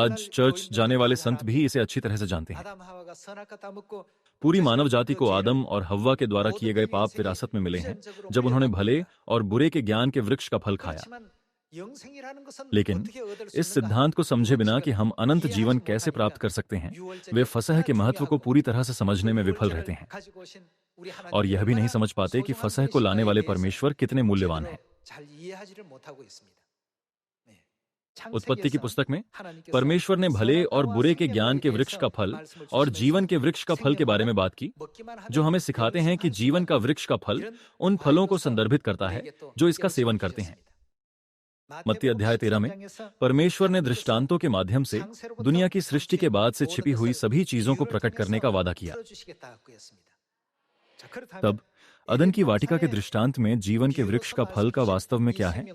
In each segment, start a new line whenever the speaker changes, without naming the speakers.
आज चर्च जाने वाले संत भी इसे अच्छी तरह से जानते हैं। पूरी मानव जाति को आदम और हव्वा के द्वारा किए गए पाप विरासत में मिले हैं जब उन्होंने भले और बुरे के ज्ञान के वृक्ष का फल खाया। लेकिन इस सिद्धांत को समझे बिना कि हम अनंत जीवन कैसे प्राप्त कर सकते हैं, वे फसह के महत्व को पूरी तरह से समझने में विफल रहते हैं और यह भी नहीं समझ पाते कि फसह को लाने वाले परमेश्वर कितने मूल्यवान हैं। उत्पत्ति की पुस्तक में परमेश्वर ने भले और बुरे के ज्ञान के वृक्ष का फल और जीवन के वृक्ष का फल के बारे में बात की, जो हमें सिखाते हैं कि जीवन का वृक्ष का फल उन फलों को संदर्भित करता है जो इसका सेवन करते हैं। मत्ती अध्याय 13 में परमेश्वर ने दृष्टांतों के माध्यम से दुनिया की सृष्टि के बाद से छिपी हुई सभी चीजों को प्रकट करने का वादा किया। तब अदन की वाटिका के दृष्टांत में जीवन के वृक्ष का फल का वास्तव में क्या है?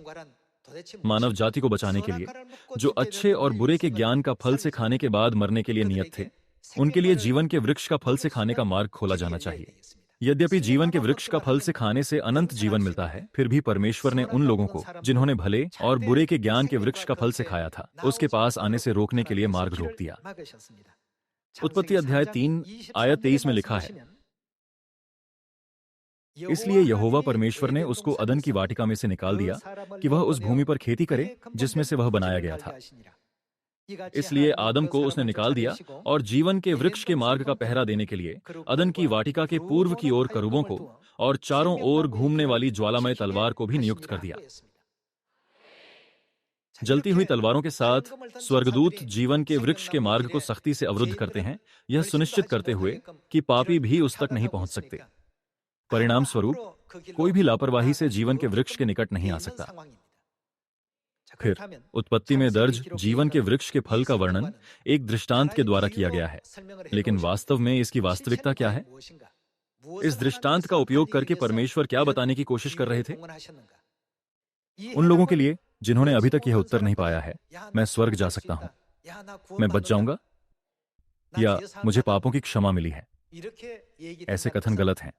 मानव जाति को बचाने के लिए जो अच्छे और बुरे के ज्ञान का फल से खाने के बाद मरने के लिए नियत थे, उनके लिए जीवन के वृक्ष का फल से खाने का मार्ग खोला जाना चाहिए। यद्यपि जीवन के वृक्ष का फल से खाने से अनंत जीवन मिलता है, फिर भी परमेश्वर ने उन लोगों को जिन्होंने भले और बुरे के ज्ञान के वृक्ष का फल से खाया था, उसके पास आने से रोकने के लिए मार्ग रोक दिया। उत्पत्ति अध्याय 3 आयत 23 में लिखा है, इसलिए यहोवा परमेश्वर ने उसको अदन की वाटिका में से निकाल दिया कि वह उस भूमि पर खेती करे जिसमें से वह बनाया गया था। इसलिए आदम को उसने निकाल दिया और जीवन के वृक्ष के मार्ग का पहरा देने के लिए अदन की वाटिका के पूर्व की ओर करूबों को और चारों ओर घूमने वाली ज्वालामय तलवार को भी नियुक्त कर दिया। जलती हुई तलवारों के साथ स्वर्गदूत जीवन के वृक्ष के मार्ग को सख्ती से अवरुद्ध करते हैं, यह सुनिश्चित करते हुए कि पापी भी उस तक नहीं पहुंच सकते। परिणाम स्वरूप कोई भी लापरवाही से जीवन के वृक्ष के निकट नहीं आ सकता। फिर उत्पत्ति में दर्ज जीवन के वृक्ष के फल का वर्णन एक दृष्टांत के द्वारा किया गया है, लेकिन वास्तव में इसकी वास्तविकता क्या है? इस दृष्टांत का उपयोग करके परमेश्वर क्या बताने की कोशिश कर रहे थे? उन लोगों के लिए जिन्होंने अभी तक यह उत्तर नहीं पाया है, मैं स्वर्ग जा सकता हूं, मैं बच जाऊंगा, या मुझे पापों की क्षमा मिली है, ऐसे कथन गलत हैं।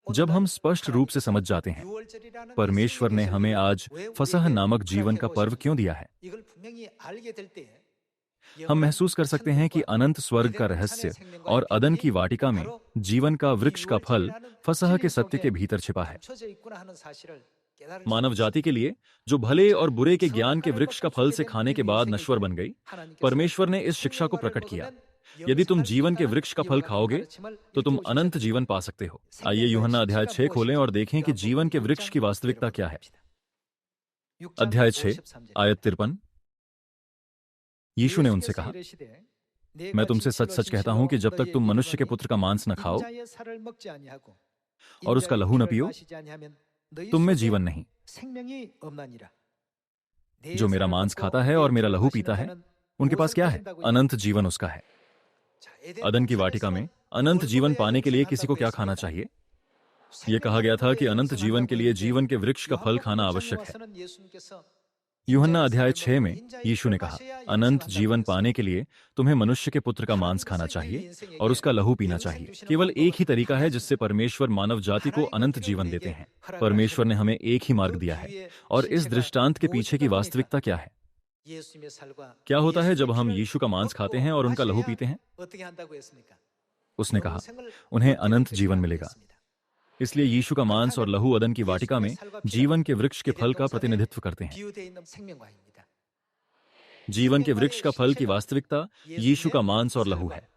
जब हम स्पष्ट रूप से समझ जाते हैं परमेश्वर ने हमें आज फसह नामक जीवन का पर्व क्यों दिया है, हम महसूस कर सकते हैं कि अनंत स्वर्ग का रहस्य और अदन की वाटिका में जीवन का वृक्ष का फल फसह के सत्य के भीतर छिपा है। मानव जाति के लिए जो भले और बुरे के ज्ञान के वृक्ष का फल से खाने के बाद नश्वर बन गई, परमेश्वर ने इस शिक्षा को प्रकट किया, यदि तुम जीवन के वृक्ष का फल खाओगे तो तुम अनंत जीवन पा सकते हो। आइए यूहन्ना अध्याय 6 खोलें और देखें कि जीवन के वृक्ष की वास्तविकता क्या है। अध्याय 6 आयत 53। यीशु ने उनसे कहा, मैं तुमसे सच सच कहता हूं कि जब तक तुम मनुष्य के पुत्र का मांस न खाओ और उसका लहू न पियो, तुम में जीवन नहीं। जो मेरा मांस खाता है और मेरा लहू पीता है, उनके पास क्या है? अनंत जीवन उसका है। अदन की वाटिका में अनंत जीवन पाने के लिए किसी को क्या खाना चाहिए? यह कहा गया था कि अनंत जीवन के लिए जीवन के वृक्ष का फल खाना आवश्यक है। यूहन्ना अध्याय 6 में यीशु ने कहा, अनंत जीवन पाने के लिए तुम्हें मनुष्य के पुत्र का मांस खाना चाहिए और उसका लहू पीना चाहिए। केवल एक ही तरीका है जिससे परमेश्वर मानव जाति को अनंत जीवन देते हैं। परमेश्वर ने हमें एक ही मार्ग दिया है, और इस दृष्टांत के पीछे की वास्तविकता क्या है? क्या होता है जब हम यीशु का मांस खाते हैं और उनका लहू पीते हैं? उसने कहा, उन्हें अनंत जीवन मिलेगा। इसलिए यीशु का मांस और लहू अदन की वाटिका में जीवन के वृक्ष के फल का प्रतिनिधित्व करते हैं। जीवन के वृक्ष का फल की वास्तविकता यीशु का मांस और लहू है।